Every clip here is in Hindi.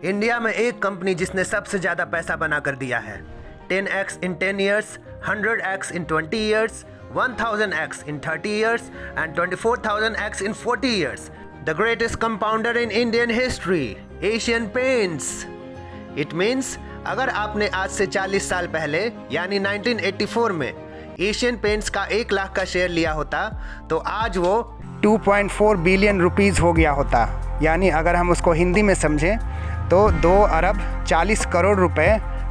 इंडिया में एक कंपनी जिसने सबसे ज्यादा पैसा बना कर दिया है। 10x in 10 years, 100x in 20 years, 1000x in 30 years and 24,000x in 40 years. The greatest compounder in Indian history, Asian Paints. It means अगर आपने आज से 40 साल पहले यानी 1984 में एशियन पेंट्स का 1 लाख का शेयर लिया होता तो आज वो 2.4 बिलियन रुपीज़ हो गया होता। यानी अगर हम उसको हिंदी में समझें तो 2 अरब 40 करोड़ रुपए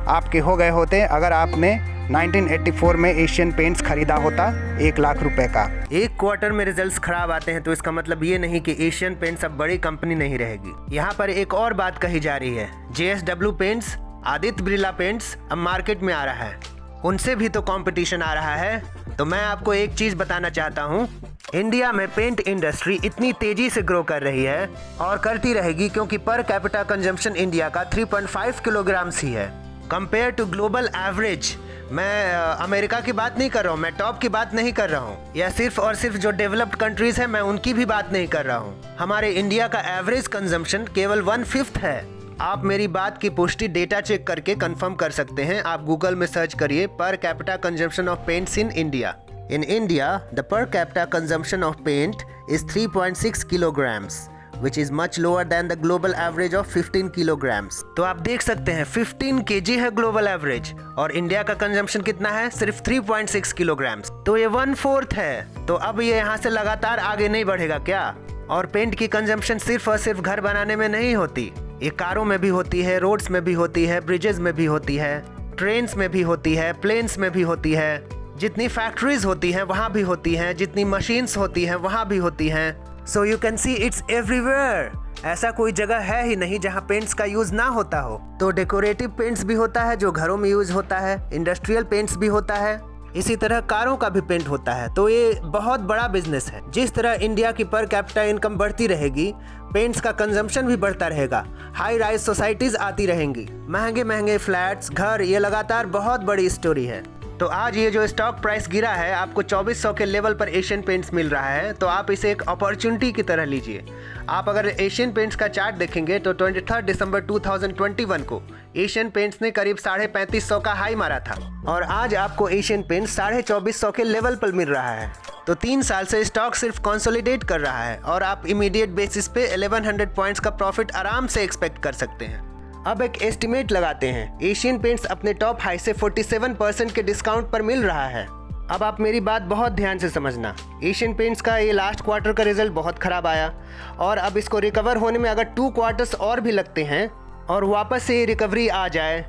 आपके हो गए होते अगर आपने 1984 में एशियन पेंट्स खरीदा होता 1 लाख रुपए का। एक क्वार्टर में रिजल्ट्स खराब आते हैं तो इसका मतलब ये नहीं कि एशियन पेंट्स अब बड़ी कंपनी नहीं रहेगी। यहाँ पर एक और बात कही जा रही है, JSW paints, Aditya Birla paints अब मार्केट में आ रहा है, उनसे भी तो कंपटीशन आ रहा है। तो मैं आपको एक चीज बताना चाहता हूँ, इंडिया में पेंट इंडस्ट्री इतनी तेजी से ग्रो कर रही है और करती रहेगी क्योंकि पर कैपिटा कंजम्पशन इंडिया का 3.5 किलोग्राम्स ही है कंपेयर टू ग्लोबल एवरेज। मैं अमेरिका की बात नहीं कर रहा हूँ, मैं टॉप की बात नहीं कर रहा हूँ, या सिर्फ और सिर्फ जो डेवलप्ड कंट्रीज है मैं उनकी भी बात नहीं कर रहा हूँ। हमारे इंडिया का एवरेज कंजम्पशन केवल 1/5 है। आप मेरी बात की पुष्टि डेटा चेक करके कंफर्म कर सकते हैं। आप गूगल में सर्च करिए per capita consumption of paints in India. In India, the per capita consumption of paint is 3.6 kilograms, which is much lower than the global average of 15 kilograms. तो आप देख सकते हैं 15 kg है ग्लोबल एवरेज और इंडिया का कंजम्पशन कितना है, सिर्फ 3.6 किलोग्राम्स। तो ये 1/4 है। तो अब ये यहाँ से लगातार आगे नहीं बढ़ेगा क्या? और पेंट की कंजम्पशन सिर्फ और सिर्फ घर बनाने में नहीं होती, ये कारों में भी होती है, रोड्स में भी होती है, ब्रिजेस में भी होती है, ट्रेन्स में भी होती है, प्लेन्स में भी होती है, जितनी फैक्ट्रीज होती हैं वहाँ भी होती हैं, जितनी मशीन्स होती हैं वहाँ भी होती हैं। So you can see it's everywhere. ऐसा कोई जगह है ही नहीं जहाँ पेंट्स का यूज ना होता हो। तो डेकोरेटिव पेंट्स भी होता है जो घरों में यूज होता है, इंडस्ट्रियल पेंट्स भी होता है, इसी तरह कारों का भी पेंट होता है। तो ये बहुत बड़ा बिजनेस है। जिस तरह इंडिया की पर कैपिटा इनकम बढ़ती रहेगी, पेंट्स का कंजम्पशन भी बढ़ता रहेगा, हाई राइज सोसाइटीज आती रहेंगी, महंगे महंगे फ्लैट्स, घर, ये लगातार बहुत बड़ी स्टोरी है। तो आज ये जो स्टॉक प्राइस गिरा है, आपको 2400 के लेवल पर एशियन पेंट्स मिल रहा है, तो आप इसे एक अपॉर्चुनिटी की तरह लीजिए। आप अगर एशियन पेंट्स का चार्ट देखेंगे तो 23 दिसंबर 2021 को एशियन पेंट्स ने करीब 3550 का हाई मारा था और आज आपको एशियन पेंट्स 2450 के लेवल पर मिल रहा है। तो 3 साल से स्टॉक सिर्फ कंसोलिडेट कर रहा है और आप इमीडिएट बेसिस पे 1100 पॉइंट्स का प्रॉफिट आराम से एक्सपेक्ट कर सकते हैं। अब एक एस्टिमेट लगाते हैं, एशियन पेंट्स अपने टॉप हाई से 47% के डिस्काउंट पर मिल रहा है। अब आप मेरी बात बहुत ध्यान से समझना, एशियन पेंट्स का ये लास्ट क्वार्टर का रिजल्ट बहुत खराब आया और अब इसको रिकवर होने में अगर 2 क्वार्टर्स और भी लगते हैं और वापस से ये रिकवरी आ जाए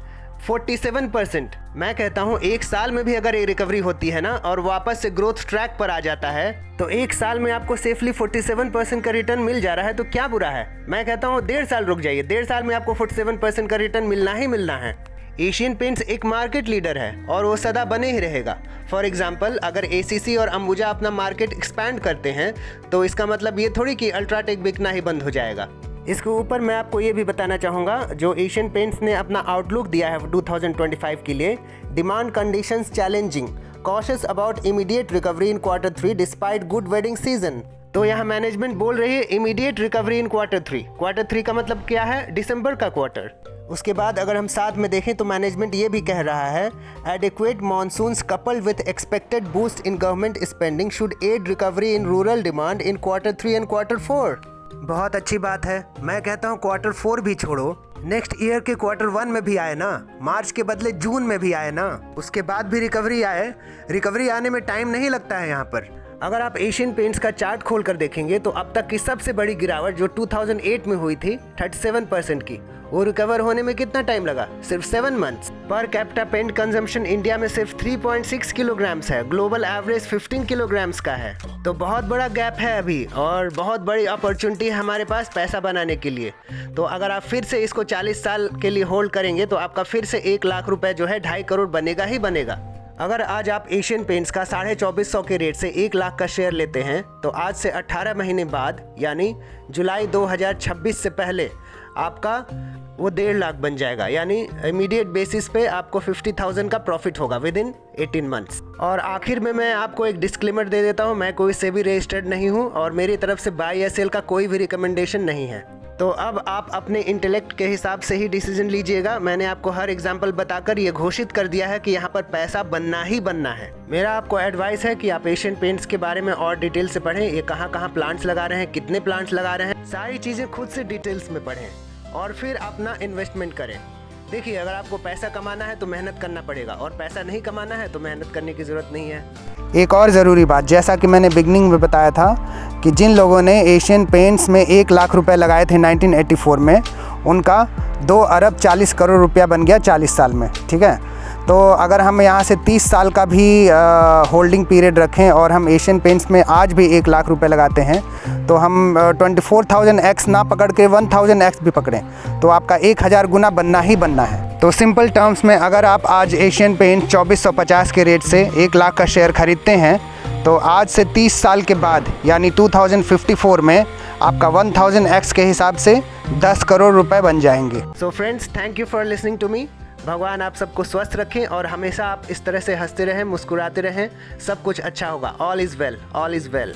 47%, मैं कहता हूँ 1 साल में भी अगर ये रिकवरी होती है ना और वापस से ग्रोथ ट्रैक पर आ जाता है तो 1 साल में आपको सेफली 47% का रिटर्न मिल जा रहा है, तो क्या बुरा है? मैं कहता हूँ 1.5 साल रुक जाइए, 1.5 साल में आपको 47% का रिटर्न मिलना ही मिलना है। एशियन पेंट्स एक मार्केट लीडर है और वो सदा बने ही रहेगा। फॉर एग्जाम्पल, अगर ACC और अंबुजा अपना मार्केट एक्सपैंड करते हैं तो इसका मतलब ये थोड़ी कि अल्ट्राटेक बिकना ही बंद हो जाएगा। इसके ऊपर मैं आपको ये भी बताना चाहूँगा, जो एशियन पेंट्स ने अपना आउटलुक दिया है 2025 के लिए, demand conditions challenging, cautious about immediate recovery in Q3 despite good wedding season. तो यहाँ मैनेजमेंट बोल रही है immediate recovery in Q3। Q3 का मतलब क्या है? दिसंबर का क्वार्टर। उसके बाद अगर हम साथ में देखें तो मैनेजमेंट ये भी कह रहा है, adequate monsoons coupled with expected boost in government spending should aid recovery in rural demand in Q3 and Q4। बहुत अच्छी बात है। मैं कहता हूँ Q4 भी छोड़ो, नेक्स्ट ईयर के Q1 में भी आए ना, मार्च के बदले जून में भी आए ना, उसके बाद भी रिकवरी आए। रिकवरी आने में टाइम नहीं लगता है यहाँ पर। अगर आप एशियन पेंट्स का चार्ट खोल कर देखेंगे तो अब तक की सबसे बड़ी गिरावट जो 2008 में हुई थी 37% की, वो रिकवर होने में कितना टाइम लगा? सिर्फ 7 months. Per capita paint consumption India में सिर्फ 3.6 किलोग्राम्स है, ग्लोबल एवरेज 15 किलोग्राम्स का है। तो बहुत बड़ा गैप है अभी और बहुत बड़ी अपॉर्चुनिटी है हमारे पास पैसा बनाने के लिए। तो अगर आप फिर से इसको 40 साल के लिए होल्ड करेंगे तो आपका फिर से 1 लाख रुपए जो है 2.5 करोड़ बनेगा ही बनेगा। अगर आज आप एशियन पेंट्स का 2450 के रेट से 1 लाख का शेयर लेते हैं तो आज से 18 महीने बाद यानी जुलाई 2026 से पहले आपका वो 1.5 लाख बन जाएगा। यानी इमीडिएट बेसिस पे आपको 50,000 का प्रॉफिट होगा विद इन 18 मंथ्स। और आखिर में मैं आपको एक डिस्क्लेमर दे देता हूँ, मैं कोई सेबी रजिस्टर्ड नहीं हूँ और मेरी तरफ से बाय या सेल का कोई भी रिकमेंडेशन नहीं है। तो अब आप अपने इंटेलेक्ट के हिसाब से ही डिसीजन लीजिएगा। मैंने आपको हर एग्जाम्पल बताकर ये घोषित कर दिया है कि यहाँ पर पैसा बनना ही बनना है। मेरा आपको एडवाइस है कि आप एशियन पेंट्स के बारे में और डिटेल से पढ़ें। ये कहाँ कहाँ प्लांट्स लगा रहे हैं, कितने प्लांट्स लगा रहे हैं, सारी चीज़ें खुद से डिटेल्स में पढ़ें और फिर अपना इन्वेस्टमेंट करें। देखिए, अगर आपको पैसा कमाना है तो मेहनत करना पड़ेगा और पैसा नहीं कमाना है तो मेहनत करने की ज़रूरत नहीं है। एक और ज़रूरी बात, जैसा कि मैंने बिगनिंग में बताया था कि जिन लोगों ने एशियन पेंट्स में 1 लाख रुपए लगाए थे 1984 में, उनका 2 अरब 40 करोड़ रुपया बन गया 40 साल में। ठीक है, तो अगर हम यहाँ से 30 साल का भी होल्डिंग पीरियड रखें और हम एशियन पेंट्स में आज भी 1 लाख रुपए लगाते हैं तो हम 24,000x ना पकड़ के 1,000x भी पकड़ें तो आपका 1000 गुना बनना ही बनना है। तो सिंपल टर्म्स में अगर आप आज एशियन पेंट 2450 के रेट से 1 लाख का शेयर खरीदते हैं तो आज से 30 साल के बाद यानी 2054 में आपका 1000x के हिसाब से 10 करोड़ रुपए बन जाएंगे। So friends, thank you for listening to me. भगवान आप सबको स्वस्थ रखें और हमेशा आप इस तरह से हंसते रहें, मुस्कुराते रहें, सब कुछ अच्छा होगा। All is well, all is well.